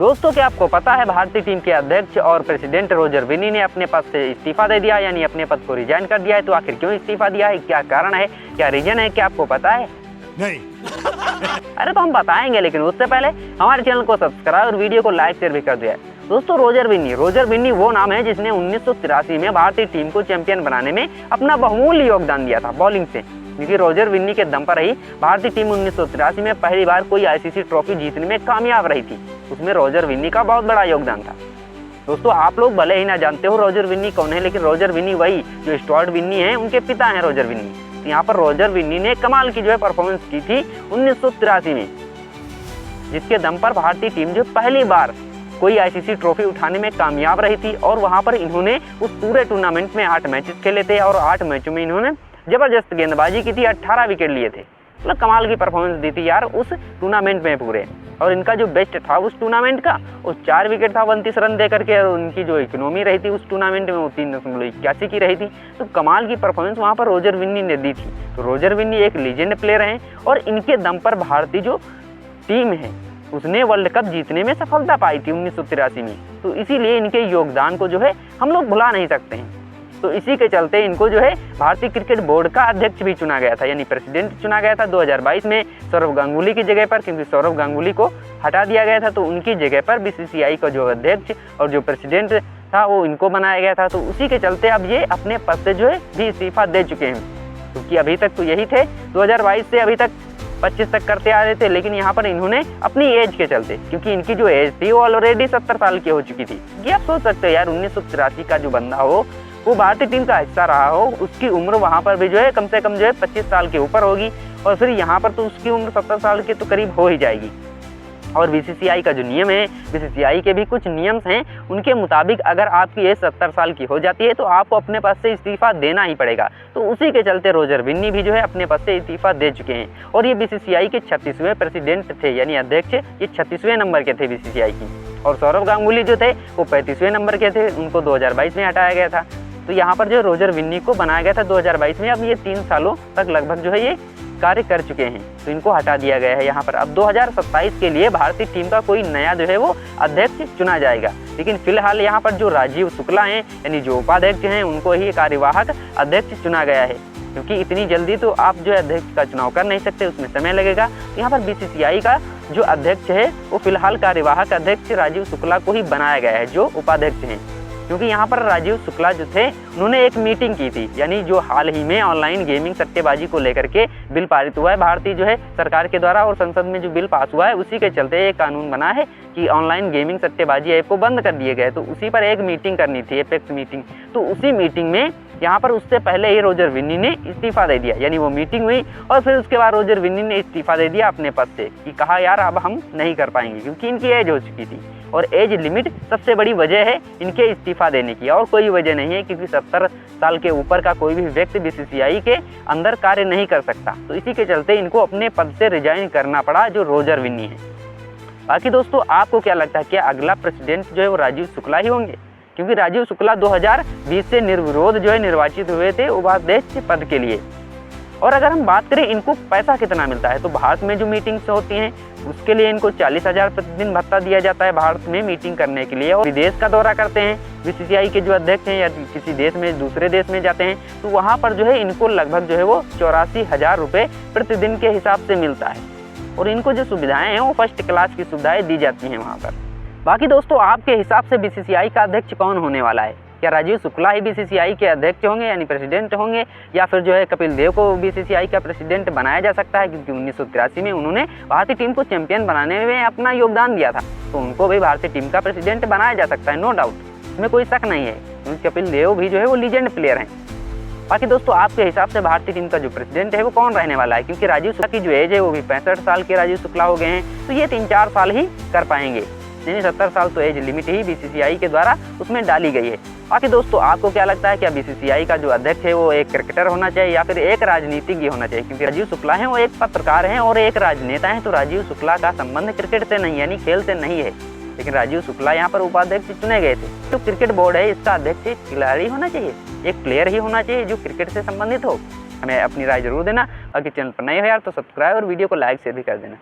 दोस्तों, क्या आपको पता है भारतीय टीम के अध्यक्ष और प्रेसिडेंट रोजर विनी ने अपने पद से इस्तीफा दे दिया, यानी अपने पद को रिजाइन कर दिया है। तो आखिर क्यों इस्तीफा दिया है, क्या कारण है, क्या रीजन है, क्या आपको पता है? नहीं। अरे तो हम बताएंगे, लेकिन उससे पहले हमारे चैनल को सब्सक्राइब और वीडियो को लाइक शेयर भी कर दिया है। दोस्तों, रोजर विन्नी वो नाम है जिसने 1983 में भारतीय टीम को चैंपियन बनाने में अपना बहुमूल्य योगदान दिया था बॉलिंग से। क्योंकि रोजर विन्नी के दम पर ही भारतीय टीम 1983 में पहली बार कोई आईसीसी ट्रॉफी जीतने में कामयाब रही थी। उसमें रोजर विन्नी का बहुत बड़ा योगदान था। दोस्तों, आप लोग भले ही ना जानते हो रोजर विन्नी कौन है, लेकिन रोजर विन्नी वही जो स्टुअर्ट विन्नी है, उनके पिता हैं रोजर विन्नी। तो यहाँ पर रोजर विन्नी ने कमाल की परफॉर्मेंस की थी 1983 में, जिसके दम पर भारतीय टीम पहली बार कोई आईसीसी ट्रॉफी उठाने में कामयाब रही थी। और वहाँ पर इन्होंने उस पूरे टूर्नामेंट में 8 मैचेस खेले थे और 8 मैचों में इन्होंने जबरदस्त गेंदबाजी की थी, 18 विकेट लिए थे। मतलब कमाल की परफॉर्मेंस दी थी यार उस टूर्नामेंट में पूरे। और इनका जो बेस्ट था उस टूर्नामेंट का, वो 4 विकेट था 29 रन दे करके, और उनकी जो इकोनॉमी रही थी उस टूर्नामेंट में वो 3.81 की रही थी। तो कमाल की परफॉर्मेंस वहाँ पर रोजर विन्नी ने दी थी। तो रोजर विन्नी एक लीजेंड प्लेयर हैं और इनके दम पर भारतीय जो टीम है उसने वर्ल्ड कप जीतने में सफलता पाई थी 1983 में। तो इसीलिए इनके योगदान को हम लोग भुला नहीं सकते हैं। तो इसी के चलते इनको भारतीय क्रिकेट बोर्ड का अध्यक्ष भी चुना गया था, यानी प्रेसिडेंट चुना गया था 2022 में सौरव गांगुली की जगह पर। क्योंकि सौरव गांगुली को हटा दिया गया था, तो उनकी जगह पर बीसीसीआई का जो अध्यक्ष और जो प्रेसिडेंट था वो इनको बनाया गया था। तो उसी के चलते अब ये अपने पद से भी इस्तीफा दे चुके हैं। क्योंकि अभी तक तो यही थे, 2022 से अभी तक 25 तक करते आ रहे थे, लेकिन यहाँ पर इन्होंने अपनी एज के चलते, क्योंकि इनकी जो एज थी वो ऑलरेडी 70 साल की हो चुकी थी। ये आप सोच सकते हो यार, 1983 का जो बंदा हो वो भारतीय टीम का हिस्सा रहा हो, उसकी उम्र वहाँ पर भी कम से कम 25 साल के ऊपर होगी। और फिर यहाँ पर तो उसकी उम्र 70 साल के तो करीब हो ही जाएगी। और बीसीसीआई का जो नियम है, बीसीसीआई के भी कुछ नियम्स हैं, उनके मुताबिक अगर आपकी एज 70 साल की हो जाती है तो आपको अपने पद से इस्तीफा देना ही पड़ेगा। तो उसी के चलते रोजर विन्नी भी अपने पद से इस्तीफा दे चुके हैं। और ये बीसीसीआई के 36वें प्रेसिडेंट थे, यानी अध्यक्ष ये 36वें नंबर के थे बीसीसीआई की। और सौरव गांगुली जो थे वो 35वें नंबर के थे, उनको 2022 में हटाया गया था। तो यहाँ पर रोजर विन्नी को बनाया गया था 2022 में। अब ये 3 सालों तक लगभग ये कार्य कर चुके हैं, तो इनको हटा दिया गया है यहाँ पर। अब 2027 के लिए भारतीय टीम का कोई नया वो अध्यक्ष चुना जाएगा। लेकिन फिलहाल यहाँ पर जो राजीव शुक्ला हैं, यानी जो उपाध्यक्ष हैं, उनको ही कार्यवाहक अध्यक्ष चुना गया है। क्योंकि इतनी जल्दी तो आप अध्यक्ष का चुनाव कर नहीं सकते, उसमें समय लगेगा। तो यहाँ पर बीसीसीआई का जो अध्यक्ष है वो फिलहाल कार्यवाहक अध्यक्ष राजीव शुक्ला को ही बनाया गया है, जो उपाध्यक्ष हैं। क्योंकि यहाँ पर राजीव शुक्ला जो थे उन्होंने एक मीटिंग की थी, यानी जो हाल ही में ऑनलाइन गेमिंग सट्टेबाजी को लेकर के बिल पारित हुआ है भारतीय सरकार के द्वारा, और संसद में जो बिल पास हुआ है उसी के चलते एक कानून बना है कि ऑनलाइन गेमिंग सट्टेबाजी ऐप को बंद कर दिए गए। तो उसी पर एक मीटिंग करनी थी, एपेक्स मीटिंग। तो उसी मीटिंग में यहाँ पर उससे पहले ही रोजर विन्नी ने इस्तीफा दे दिया, यानी वो मीटिंग हुई और फिर उसके बाद रोजर विन्नी ने इस्तीफा दे दिया अपने पद से, कि कहा यार अब हम नहीं कर पाएंगे, क्योंकि इनकी एज हो चुकी थी। और एज लिमिट सबसे बड़ी वजह है इनके इस्तीफा देने की, और कोई वजह नहीं है। क्योंकि 70 साल के ऊपर का कोई भी व्यक्ति बीसीसीआई के अंदर कार्य नहीं कर सकता। तो इसी के चलते इनको अपने पद से रिजाइन करना पड़ा, जो रोजर विन्नी है। बाकी दोस्तों, आपको क्या लगता है, क्या अगला प्रेसिडेंट वो राजीव शुक्ला ही होंगे? क्योंकि राजीव शुक्ला 2020 से निर्विरोध निर्वाचित हुए थे उपाध्यक्ष पद के लिए। और अगर हम बात करें इनको पैसा कितना मिलता है, तो भारत में जो मीटिंग्स होती हैं उसके लिए इनको 40,000 प्रतिदिन भत्ता दिया जाता है भारत में मीटिंग करने के लिए। और विदेश का दौरा करते हैं बीसीसीआई के जो अध्यक्ष हैं, या किसी देश में दूसरे देश में जाते हैं, तो वहाँ पर इनको लगभग वो 84,000 रुपये प्रतिदिन के हिसाब से मिलता है। और इनको जो सुविधाएं हैं वो फर्स्ट क्लास की सुविधाएं दी जाती हैं वहाँ पर। बाकी दोस्तों, आपके हिसाब से बीसीसीआई का अध्यक्ष कौन होने वाला है? क्या राजीव शुक्ला ही बीसीसीआई के अध्यक्ष होंगे, यानी प्रेसिडेंट होंगे, या फिर कपिल देव को बीसीसीआई का प्रेसिडेंट बनाया जा सकता है? क्योंकि 1983 में उन्होंने भारतीय टीम को चैंपियन बनाने में अपना योगदान दिया था, तो उनको भी भारतीय टीम का प्रेसिडेंट बनाया जा सकता है, नो डाउट, इसमें कोई शक नहीं है। क्योंकि कपिल देव भी वो लीजेंड प्लेयर हैं। बाकी दोस्तों, आपके हिसाब से भारतीय टीम का जो प्रेसिडेंट है वो कौन रहने वाला है? क्योंकि राजीव शुक्ला की जो एज है वो भी 65 साल के राजीव शुक्ला हो गए हैं, तो ये 3-4 साल ही कर पाएंगे। यानी 70 साल तो एज लिमिट ही बीसीसीआई के द्वारा उसमें डाली गई है। बाकी दोस्तों, आपको क्या लगता है, क्या बीसीसीआई का जो अध्यक्ष है वो एक क्रिकेटर होना चाहिए या फिर एक राजनीतिज्ञ होना चाहिए? क्योंकि राजीव शुक्ला हैं वो एक पत्रकार हैं और एक राजनेता हैं, तो राजीव शुक्ला का संबंध क्रिकेट से नहीं, यानी खेल से नहीं है। लेकिन राजीव शुक्ला यहाँ पर उपाध्यक्ष चुने गए थे। तो क्रिकेट बोर्ड है, इसका अध्यक्ष एक खिलाड़ी होना चाहिए, एक प्लेयर ही होना चाहिए जो क्रिकेट से संबंधित हो। हमें अपनी राय जरूर देना। बाकी चैनल पर नए हो यार तो सब्सक्राइब और वीडियो को लाइक शेयर भी कर देना।